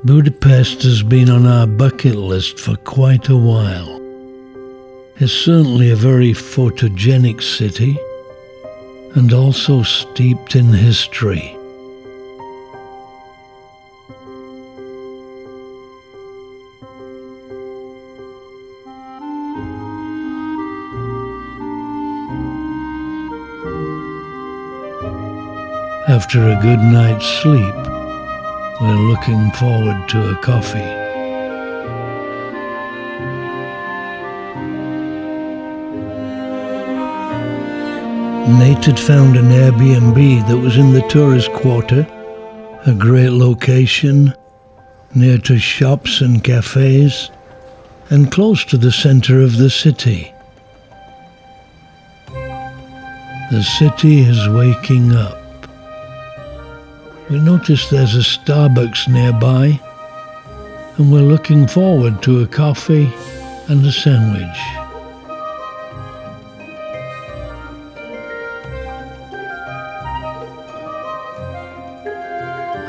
Budapest has been on our bucket list for quite a while. It's certainly a very photogenic city and also steeped in history. After a good night's sleep, we're looking forward to a coffee. Nate had found an Airbnb that was in the tourist quarter, a great location, near to shops and cafes, and close to the center of the city. The city is waking up. We notice there's a Starbucks nearby, and we're looking forward to a coffee and a sandwich.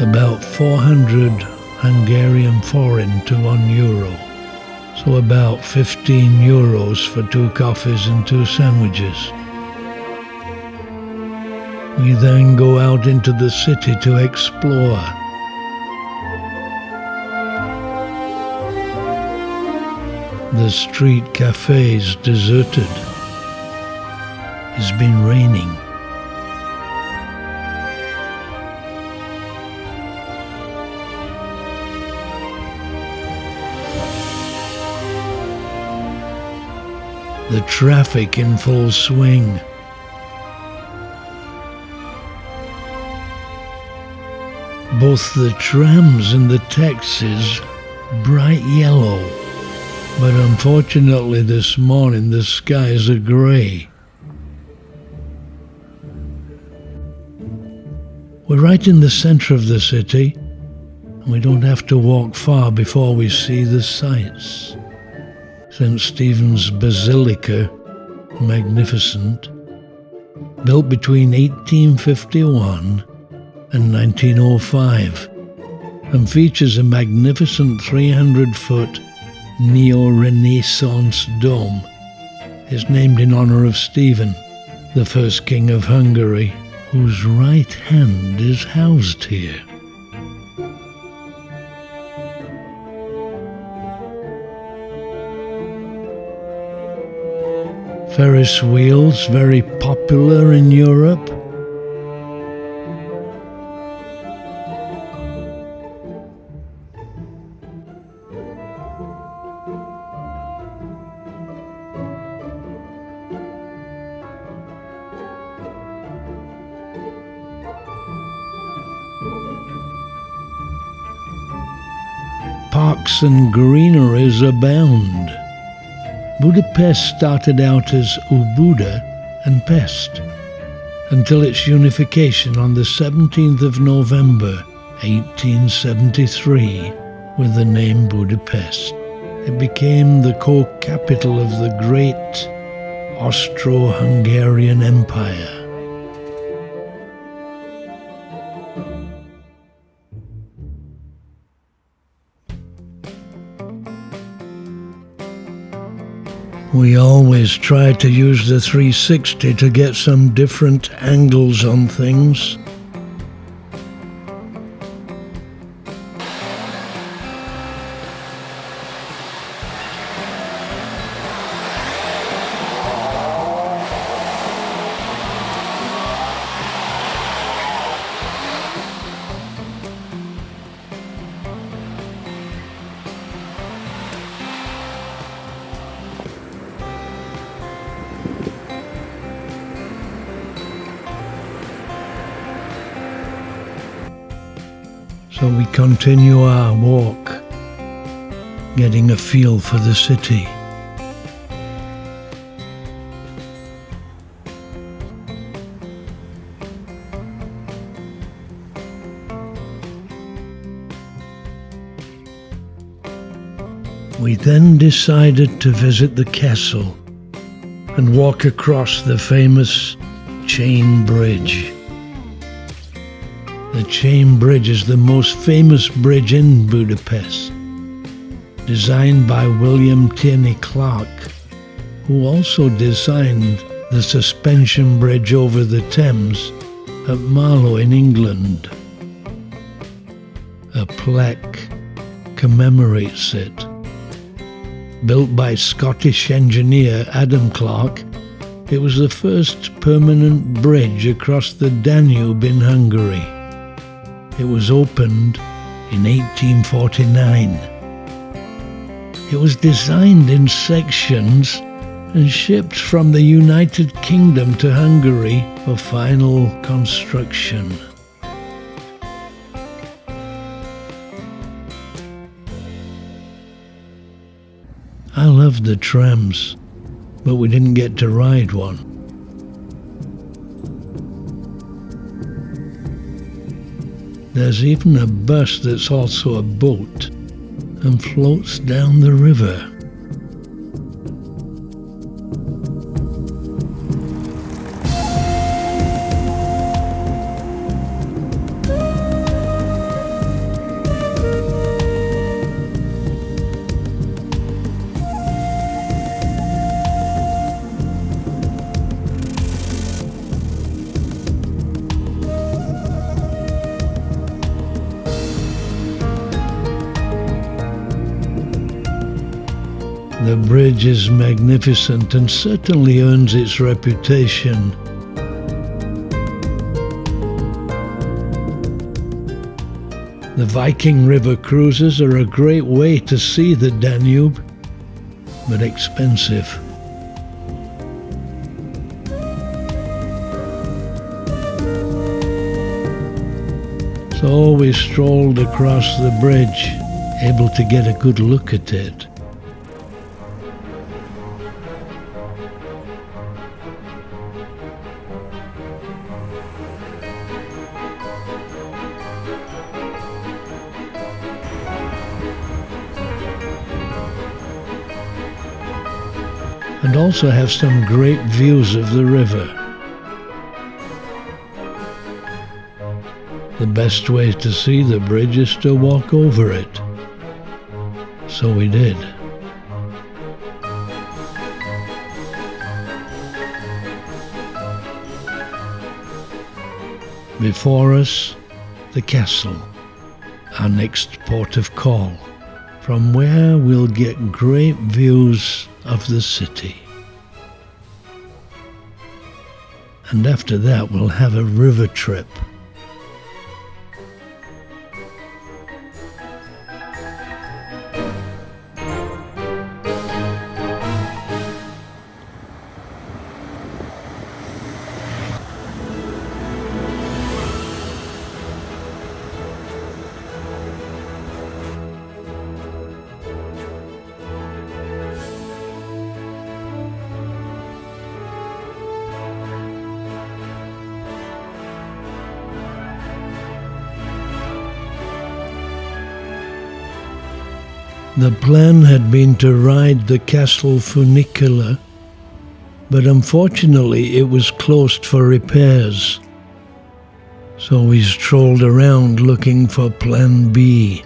About 400 Hungarian forint to €1, so about €15 for 2 coffees and 2 sandwiches. We then go out into the city to explore. The street cafe is deserted. It's been raining. The traffic in full swing. Both the trams and the taxis bright yellow, but unfortunately this morning the skies are grey. We're right in the centre of the city, and we don't have to walk far before we see the sights. St. Stephen's Basilica, magnificent, built between 1851 and 1905, and features a magnificent 300-foot neo-Renaissance dome. It's named in honour of Stephen, the first king of Hungary, whose right hand is housed here. Ferris wheels, very popular in Europe. Parks and greeneries abound. Budapest started out as Óbuda and Pest, until its unification on the 17th of November 1873 with the name Budapest. It became the co-capital of the great Austro-Hungarian Empire. We always try to use the 360 to get some different angles on things. So we continue our walk, getting a feel for the city. We then decided to visit the castle and walk across the famous chain bridge. The Chain Bridge is the most famous bridge in Budapest, designed by William Tierney Clark, who also designed the suspension bridge over the Thames at Marlow in England. A plaque commemorates it. Built by Scottish engineer Adam Clark, it was the first permanent bridge across the Danube in Hungary. It was opened in 1849. It was designed in sections and shipped from the United Kingdom to Hungary for final construction. I loved the trams, but we didn't get to ride one. There's even a bus that's also a boat and floats down the river. The bridge is magnificent and certainly earns its reputation. The Viking River cruises are a great way to see the Danube, but expensive. So we strolled across the bridge, able to get a good look at it. And also have some great views of the river. The best way to see the bridge is to walk over it. So we did. Before us, the castle, our next port of call, from where we'll get great views of the city. And after that, we'll have a river trip. The plan had been to ride the castle funicular, but unfortunately it was closed for repairs. So we strolled around looking for Plan B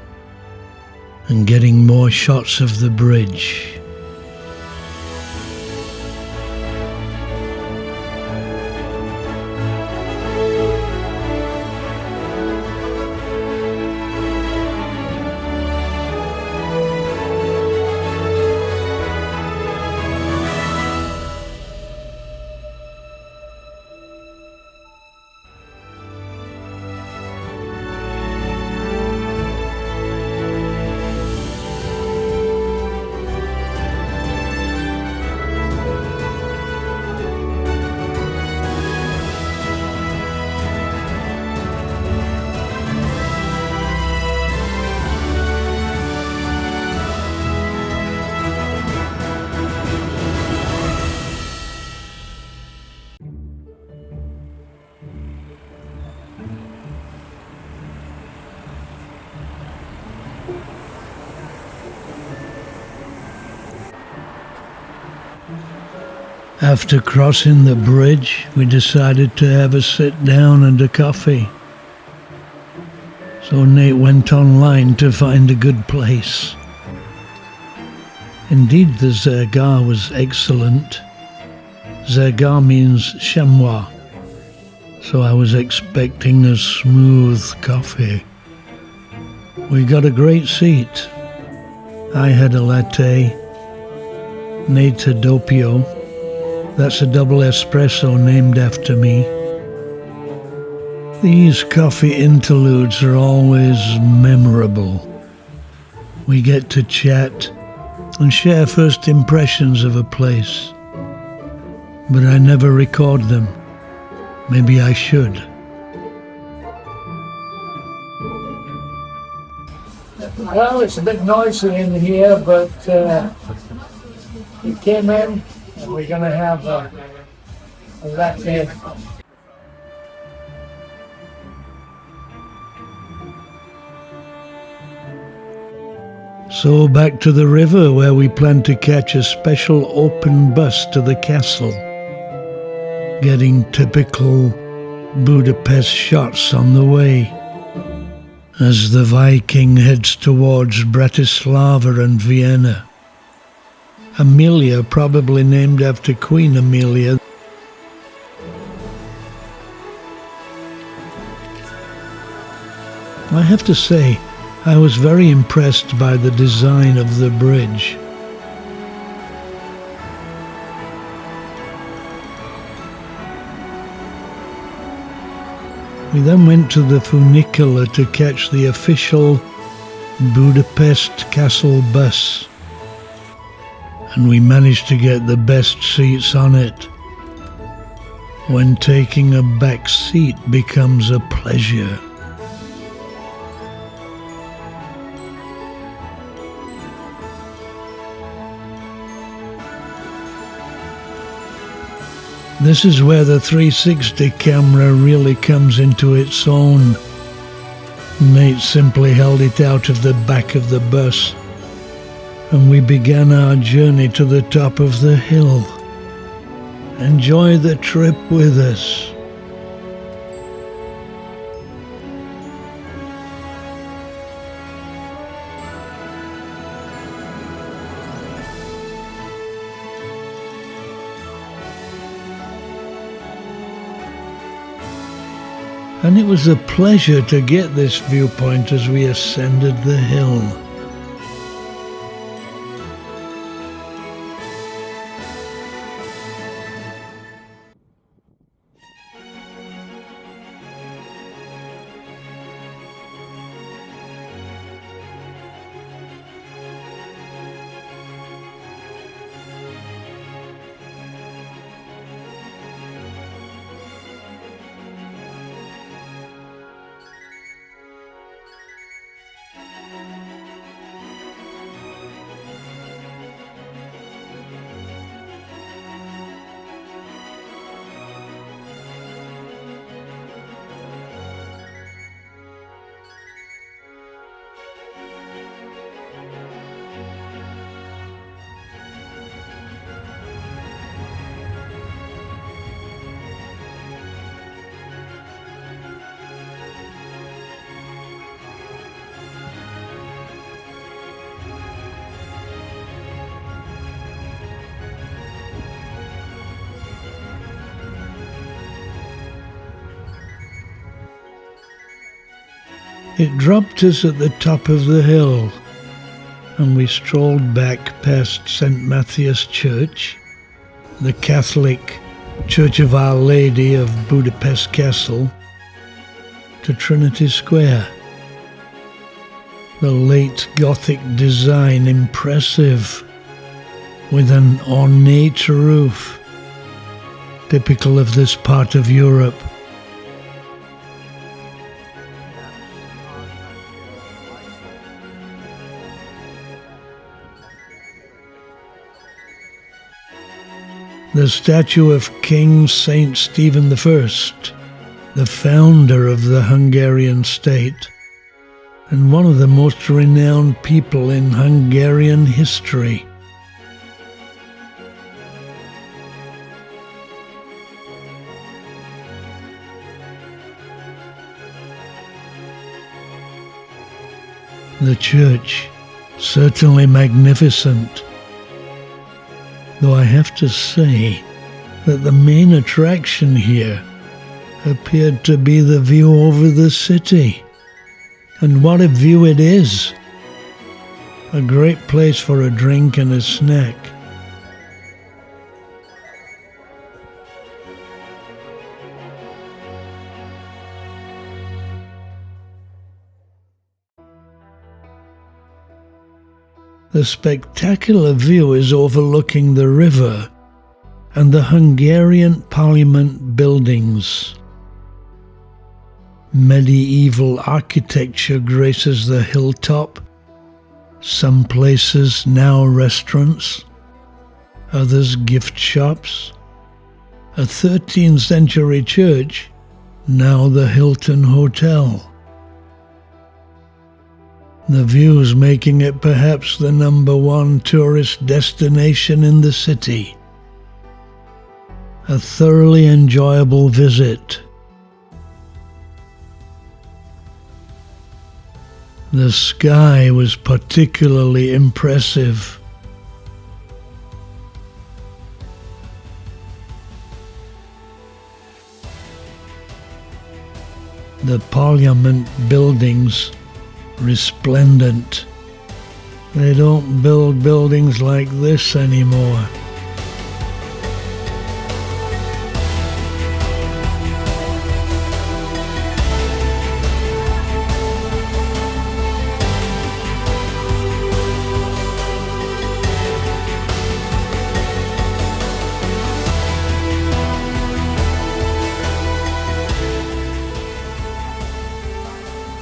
and getting more shots of the bridge. After crossing the bridge, we decided to have a sit down and a coffee. So Nate went online to find a good place. Indeed, the zergar was excellent. Zergar means chamois, so I was expecting a smooth coffee. We got a great seat. I had a latte, Nate a doppio. That's a double espresso named after me. These coffee interludes are always memorable. We get to chat and share first impressions of a place. But I never record them. Maybe I should. Well, it's a bit noisy in here, but we came in and we're going to have a latte. So back to the river, where we plan to catch a special open bus to the castle, getting typical Budapest shots on the way, as the Viking heads towards Bratislava and Vienna. Amelia, probably named after Queen Amelia. I have to say, I was very impressed by the design of the bridge. We then went to the funicular to catch the official Budapest Castle bus, and we managed to get the best seats on it. When taking a back seat becomes a pleasure. This is where the 360 camera really comes into its own. Nate simply held it out of the back of the bus, and we began our journey to the top of the hill. Enjoy the trip with us. And it was a pleasure to get this viewpoint as we ascended the hill. It dropped us at the top of the hill, and we strolled back past St. Matthias Church, the Catholic Church of Our Lady of Budapest Castle, to Trinity Square. The late Gothic design impressive, with an ornate roof, typical of this part of Europe. The statue of King Saint Stephen I, the founder of the Hungarian state, and one of the most renowned people in Hungarian history. The church, certainly magnificent, though I have to say that the main attraction here appeared to be the view over the city. And what a view it is! A great place for a drink and a snack. The spectacular view is overlooking the river and the Hungarian Parliament buildings. Medieval architecture graces the hilltop, some places now restaurants, others gift shops, a 13th century church, now the Hilton Hotel. The views making it perhaps the #1 tourist destination in the city. A thoroughly enjoyable visit. The sky was particularly impressive. The Parliament buildings, resplendent. They don't build buildings like this anymore.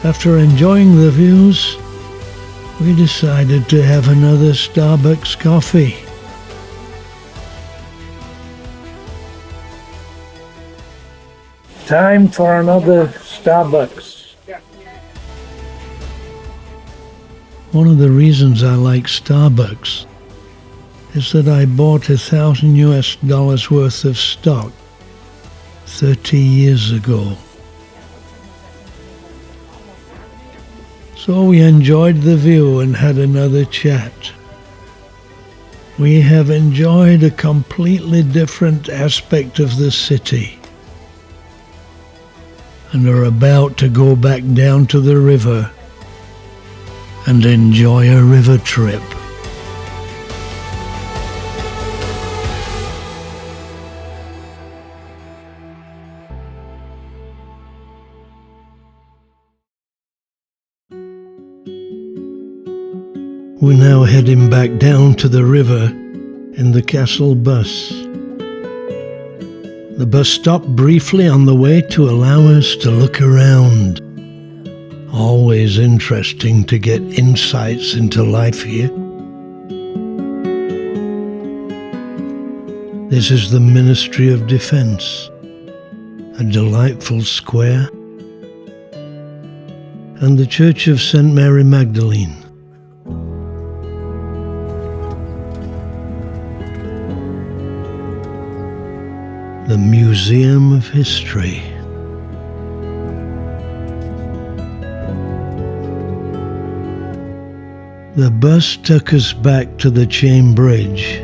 After enjoying the views, we decided to have another Starbucks coffee. Time for another Starbucks. One of the reasons I like Starbucks is that I bought $1,000 worth of stock 30 years ago. So we enjoyed the view and had another chat. We have enjoyed a completely different aspect of the city and are about to go back down to the river and enjoy a river trip. We're now heading back down to the river in the castle bus. The bus stopped briefly on the way to allow us to look around. Always interesting to get insights into life here. This is the Ministry of Defense, a delightful square, and the Church of St. Mary Magdalene. The Museum of History. The bus took us back to the Chain Bridge.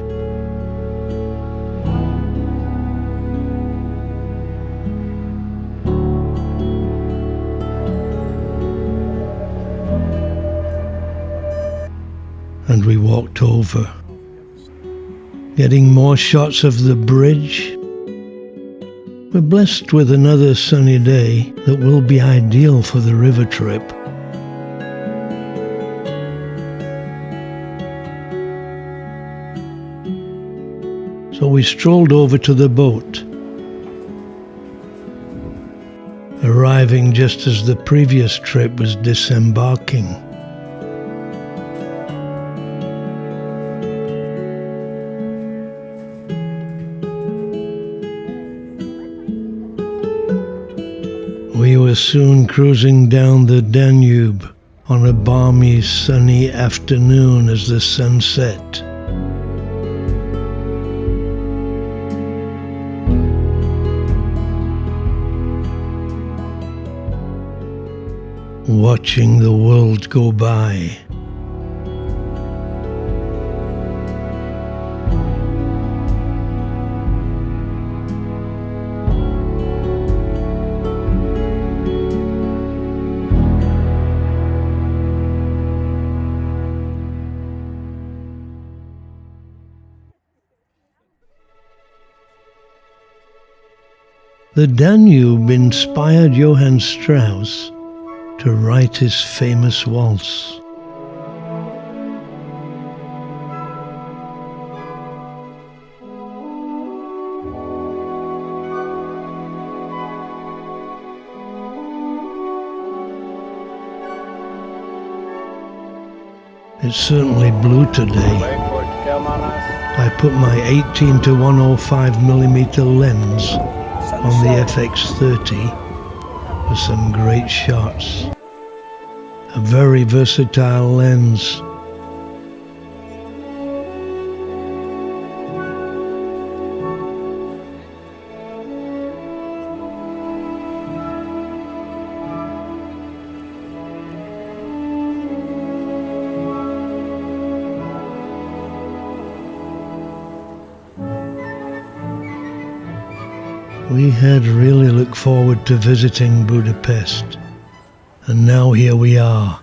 And we walked over, getting more shots of the bridge. We're blessed with another sunny day that will be ideal for the river trip. So we strolled over to the boat, arriving just as the previous trip was disembarking. We were soon cruising down the Danube on a balmy, sunny afternoon as the sun set. watching the world go by. The Danube inspired Johann Strauss to write his famous waltz. It's certainly blue today. I put my 18 to 105mm lens on the FX30 for some great shots. A very versatile lens. We had really looked forward to visiting Budapest, and now here we are,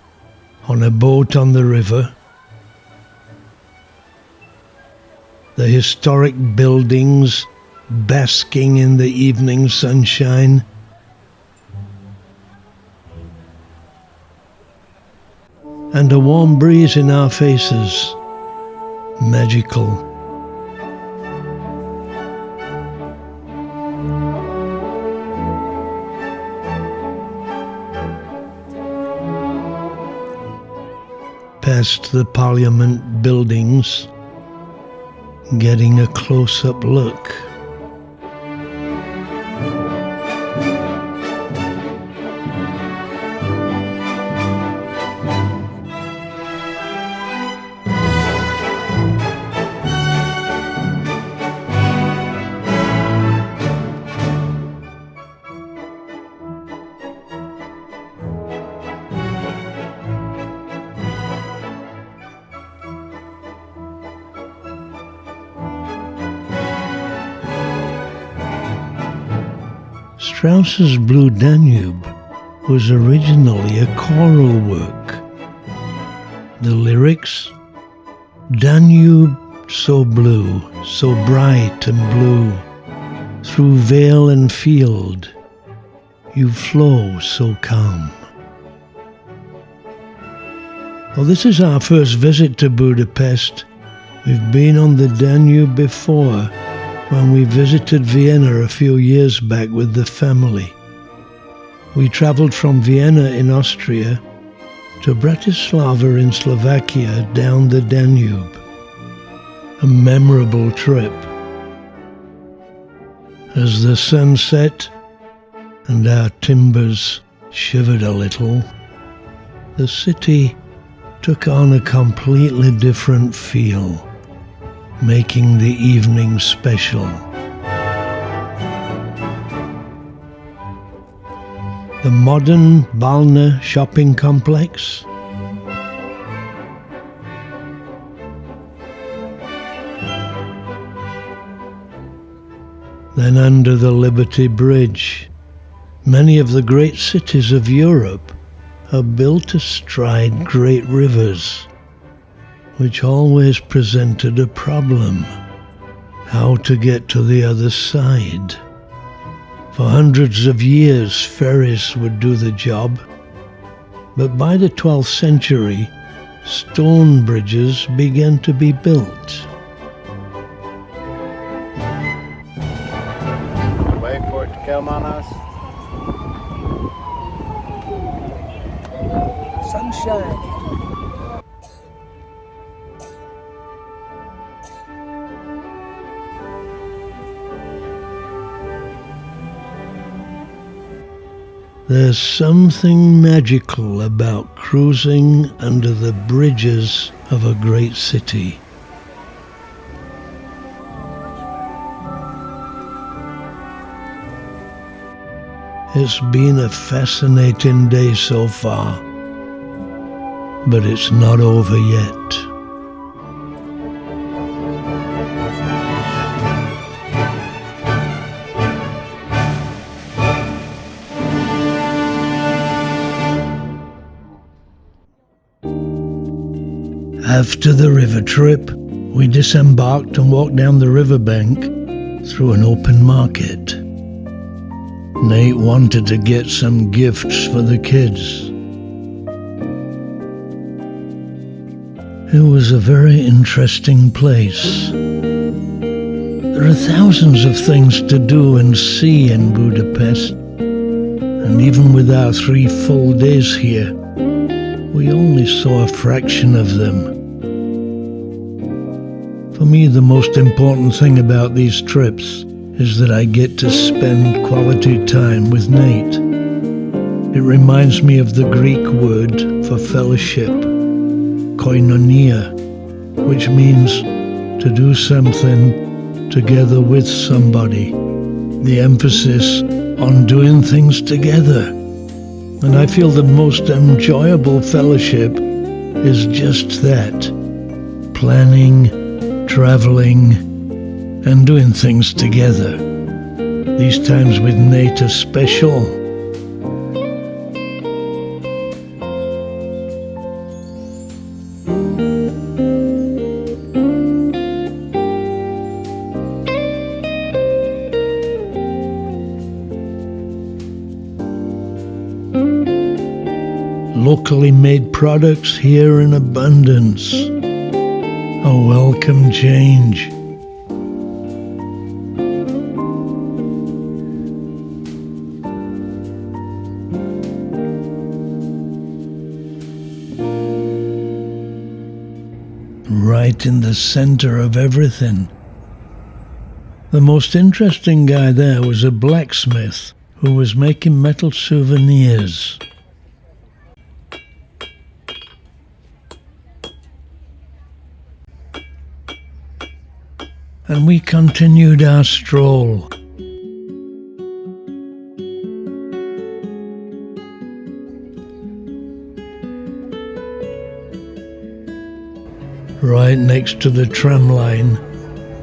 on a boat on the river. The historic buildings basking in the evening sunshine. And a warm breeze in our faces. Magical. Past the Parliament buildings, getting a close-up look. Strauss's Blue Danube was originally a choral work. The lyrics, Danube so blue, so bright and blue, through vale and field, you flow so calm. Well, this is our first visit to Budapest. We've been on the Danube before, when we visited Vienna a few years back with the family. We travelled from Vienna in Austria to Bratislava in Slovakia down the Danube. A memorable trip. As the sun set and our timbers shivered a little, the city took on a completely different feel, making the evening special. The modern Balna shopping complex, then under the Liberty Bridge, many of the great cities of Europe are built astride great rivers, which always presented a problem: how to get to the other side. For hundreds of years, ferries would do the job, but by the 12th century, stone bridges began to be built. Wait for it to come on us. Sunshine. There's something magical about cruising under the bridges of a great city. It's been a fascinating day so far, but it's not over yet. After the river trip, we disembarked and walked down the riverbank through an open market. Nate wanted to get some gifts for the kids. It was a very interesting place. There are thousands of things to do and see in Budapest, and even with our 3 full days here, we only saw a fraction of them. For me, the most important thing about these trips is that I get to spend quality time with Nate. It reminds me of the Greek word for fellowship, koinonia, which means to do something together with somebody. The emphasis on doing things together. And I feel the most enjoyable fellowship is just that. Planning, traveling, and doing things together. These times with Nate are special. Locally made products here in abundance. A welcome change. Right in the center of everything. The most interesting guy there was a blacksmith who was making metal souvenirs. And we continued our stroll. Right next to the tram line,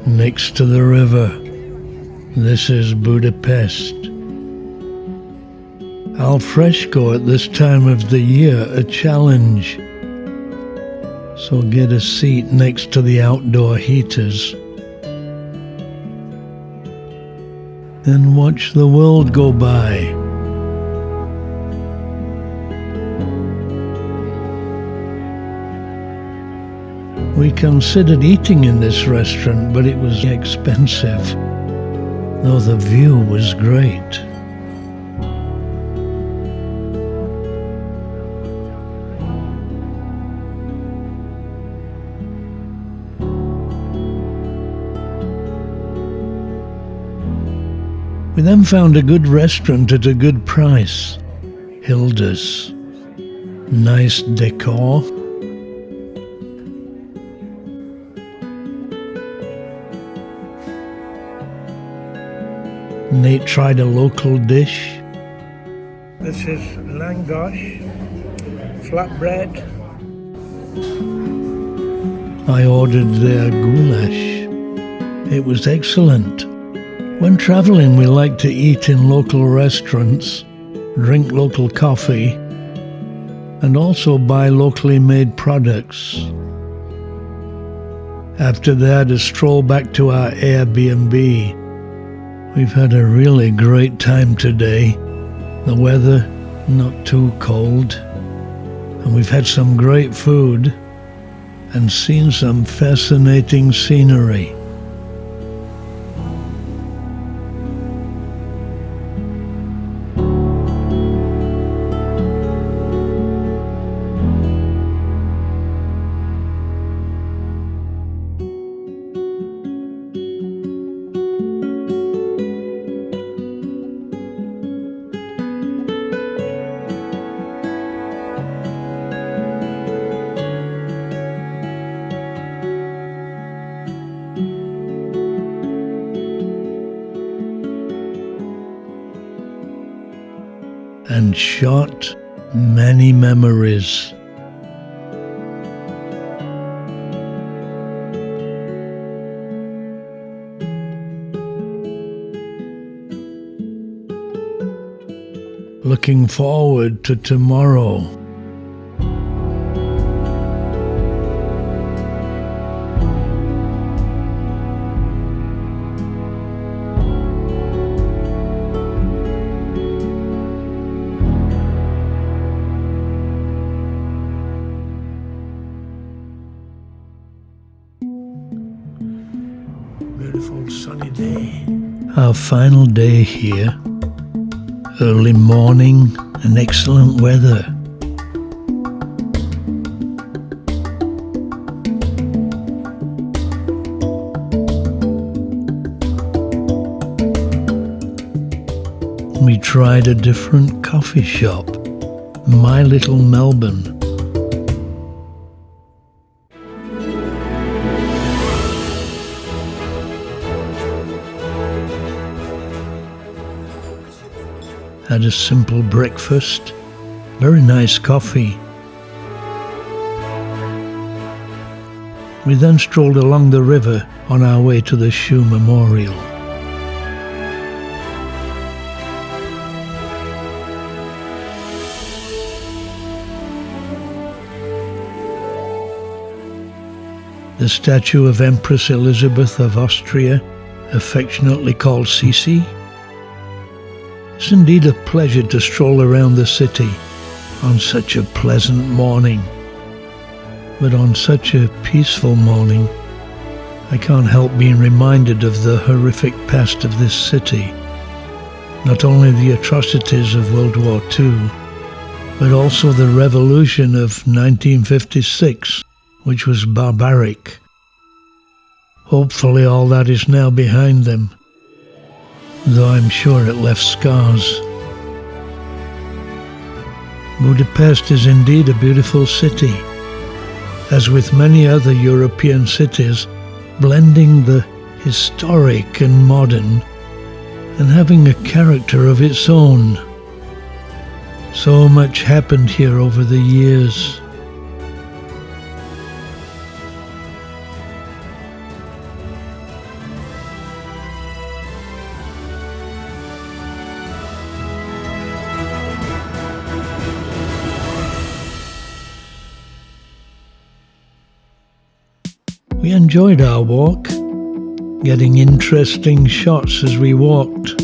next to the river. This is Budapest. Al fresco at this time of the year, a challenge. So get a seat next to the outdoor heaters. Then watch the world go by. We considered eating in this restaurant, but it was expensive, though the view was great. We then found a good restaurant at a good price. Hilda's. Nice decor. Nate tried a local dish. This is langosh, flatbread. I ordered their goulash. It was excellent. When traveling, we like to eat in local restaurants, drink local coffee, and also buy locally made products. After that, a stroll back to our Airbnb. We've had a really great time today. The weather not too cold, and we've had some great food and seen some fascinating scenery. and shot many memories. Looking forward to tomorrow. Beautiful sunny day. Our final day here. Early morning and excellent weather. We tried a different coffee shop, My Little Melbourne. Had a simple breakfast, very nice coffee. We then strolled along the river on our way to the Shoe Memorial. The statue of Empress Elizabeth of Austria, affectionately called Sisi. It's indeed a pleasure to stroll around the city on such a pleasant morning. But on such a peaceful morning, I can't help being reminded of the horrific past of this city. Not only the atrocities of World War II, but also the revolution of 1956, which was barbaric. Hopefully all that is now behind them, though I'm sure it left scars. Budapest is indeed a beautiful city, as with many other European cities, blending the historic and modern, and having a character of its own. So much happened here over the years. We enjoyed our walk, getting interesting shots as we walked.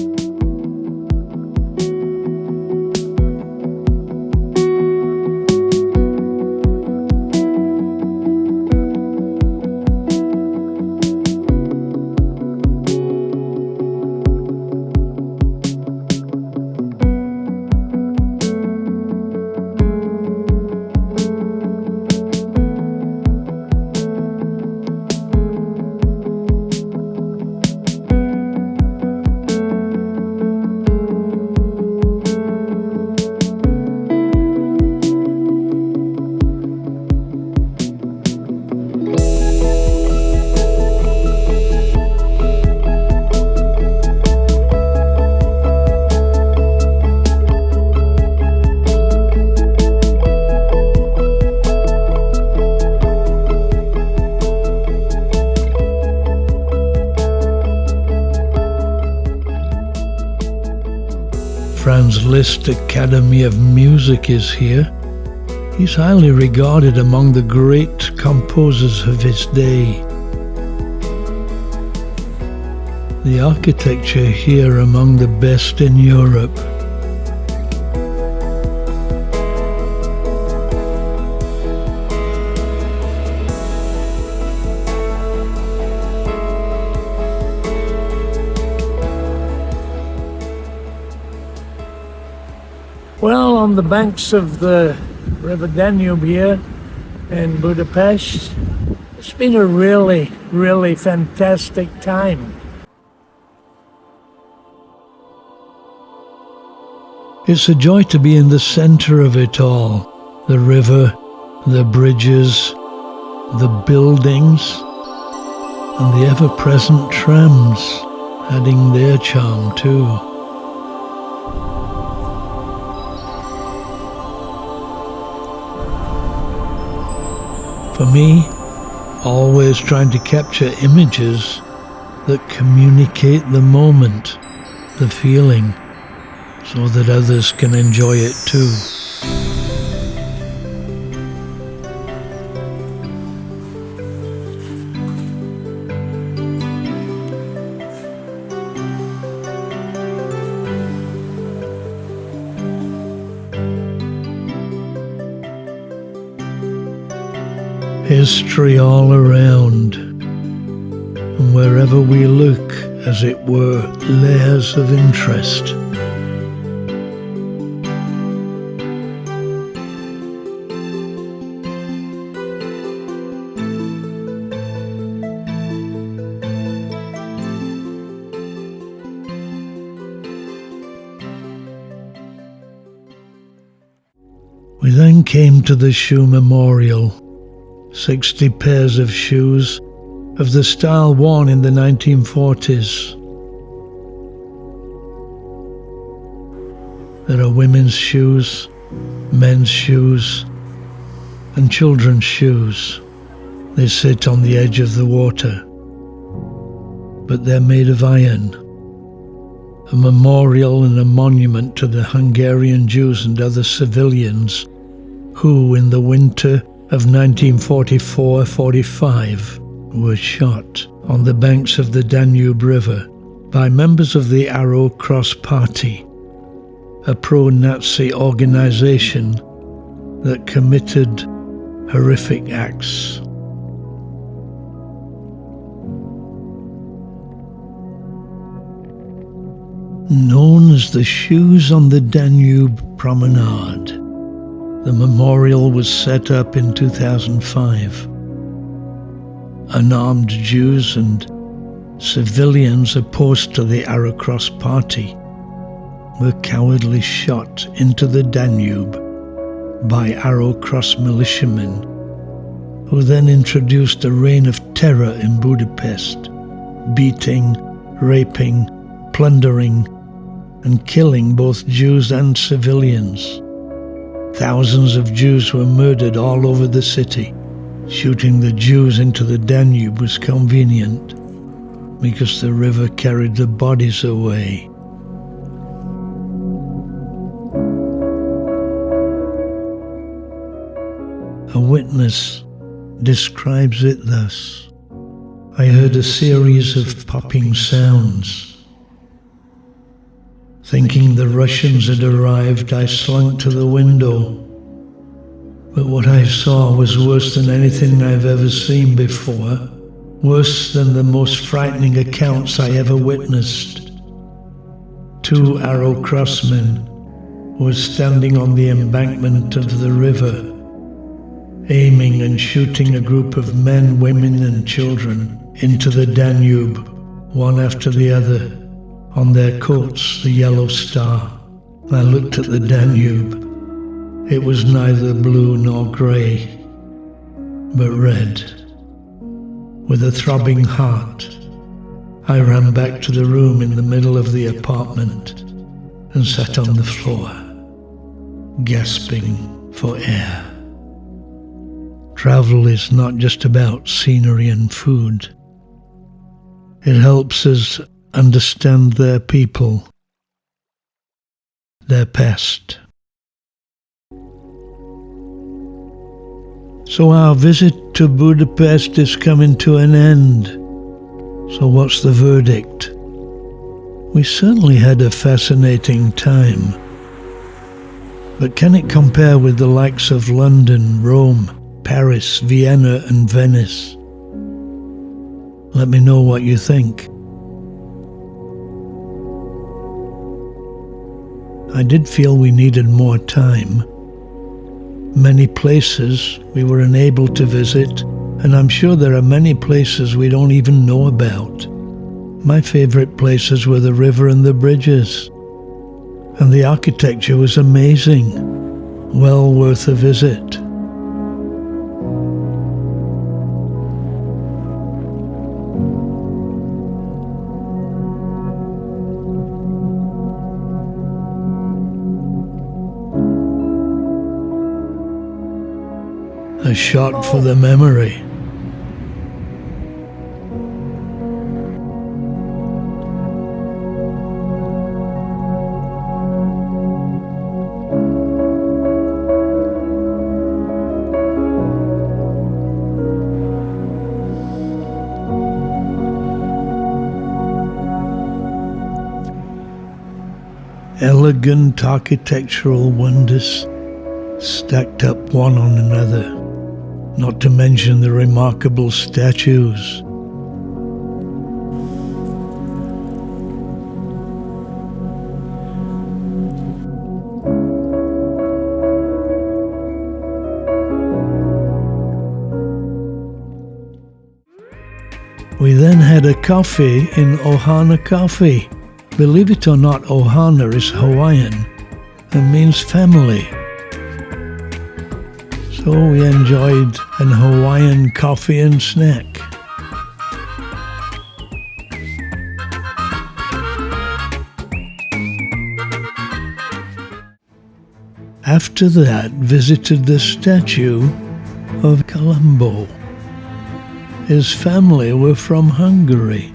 Franz Liszt Academy of Music is here. He's highly regarded among the great composers of his day. The architecture here among the best in Europe. Well, on the banks of the River Danube here in Budapest, it's been a really, really fantastic time. It's a joy to be in the center of it all. The river, the bridges, the buildings, and the ever-present trams, adding their charm too. For me, always trying to capture images that communicate the moment, the feeling, so that others can enjoy it too. History all around, and wherever we look, as it were, layers of interest. We then came to the shoe memorial. 60 pairs of shoes of the style worn in the 1940s. There are women's shoes, men's shoes, and children's shoes. They sit on the edge of the water, but they're made of iron. A memorial and a monument to the Hungarian Jews and other civilians who, in the winter of 1944-45, were shot on the banks of the Danube River by members of the Arrow Cross Party, a pro-Nazi organization that committed horrific acts. Known as the Shoes on the Danube Promenade, the memorial was set up in 2005. Unarmed Jews and civilians opposed to the Arrow Cross Party were cowardly shot into the Danube by Arrow Cross militiamen, who then introduced a reign of terror in Budapest, beating, raping, plundering, and killing both Jews and civilians. Thousands of Jews were murdered all over the city. Shooting the Jews into the Danube was convenient because the river carried the bodies away. A witness describes it thus: I heard a series of popping sounds. Thinking the Russians had arrived, I slunk to the window. But what I saw was worse than anything I've ever seen before, worse than the most frightening accounts I ever witnessed. 2 Arrow Crossmen were standing on the embankment of the river, aiming and shooting a group of men, women and children into the Danube, one after the other. On their coats, the yellow star. I looked at the Danube. It was neither blue nor grey, but red. With a throbbing heart, I ran back to the room in the middle of the apartment and sat on the floor, gasping for air. Travel is not just about scenery and food. It helps us understand their people, their past. So our visit to Budapest is coming to an end. So what's the verdict? We certainly had a fascinating time. But can it compare with the likes of London, Rome, Paris, Vienna and Venice? Let me know what you think. I did feel we needed more time. Many places we were unable to visit, and I'm sure there are many places we don't even know about. My favorite places were the river and the bridges, and the architecture was amazing, well worth a visit. A shot for the memory. Elegant architectural wonders stacked up one on another, not to mention the remarkable statues. We then had a coffee in Ohana Coffee. Believe it or not, Ohana is Hawaiian and means family. So we enjoyed an Hawaiian coffee and snack. After that, visited the statue of Colombo. His family were from Hungary.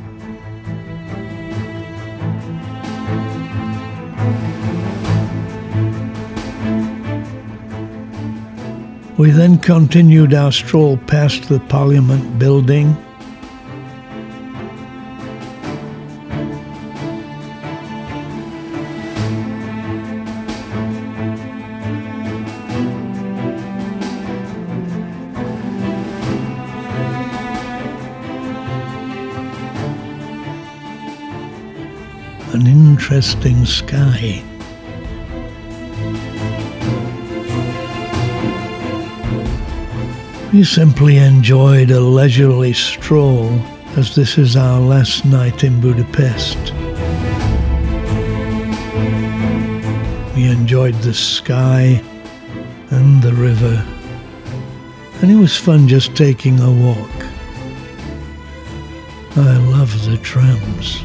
We then continued our stroll past the Parliament building. An interesting sky. We simply enjoyed a leisurely stroll, as this is our last night in Budapest. We enjoyed the sky and the river, and it was fun just taking a walk. I love the trams.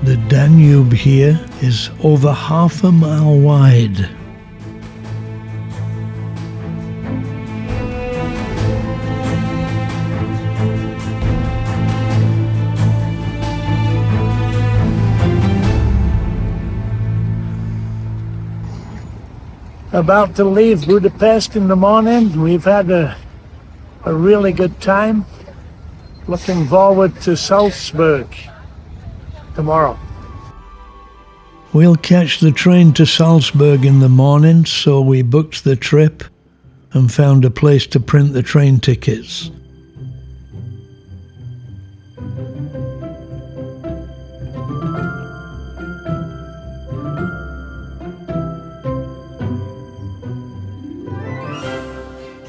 The Danube here is over half a mile wide. About to leave Budapest in the morning. We've had a really good time. Looking forward to Salzburg tomorrow. We'll catch the train to Salzburg in the morning, so we booked the trip and found a place to print the train tickets.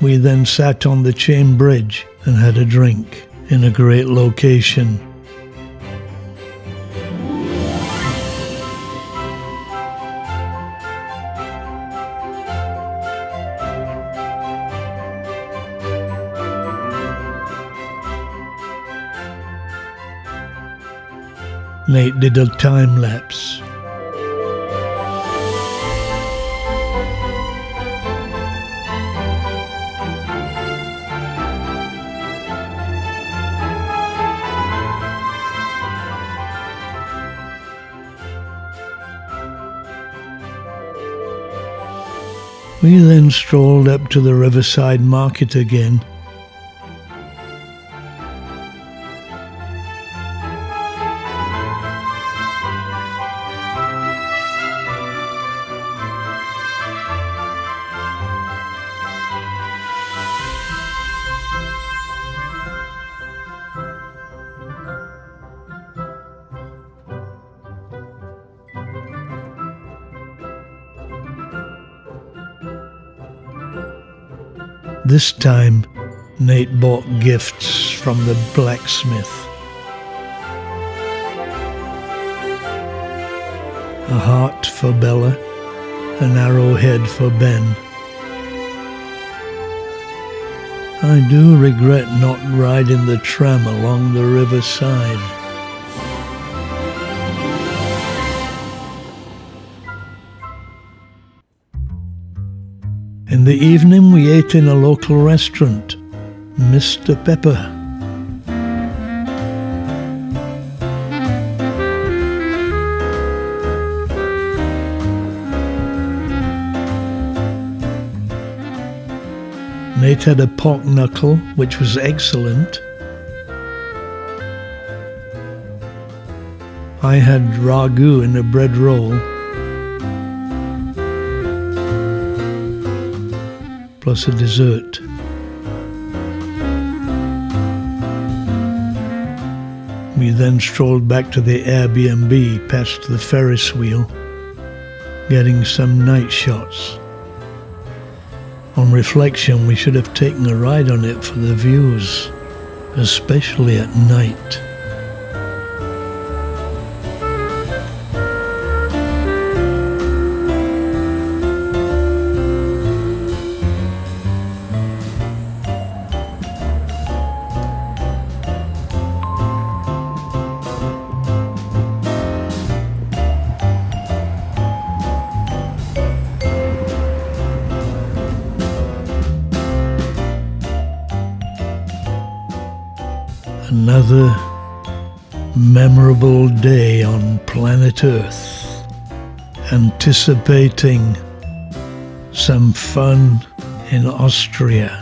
We then sat on the chain bridge and had a drink in a great location. Nate did a time lapse. We then strolled up to the riverside market again. This time, Nate bought gifts from the blacksmith. a heart for Bella, an arrowhead for Ben. I do regret not riding the tram along the riverside. In the evening we ate in a local restaurant, Mr. Pepper. Nate had a pork knuckle, which was excellent. I had ragu in a bread roll, plus a dessert. We then strolled back to the Airbnb past the Ferris wheel, getting some night shots. On reflection, we should have taken a ride on it for the views, especially at night. Another memorable day on planet Earth, anticipating some fun in Austria.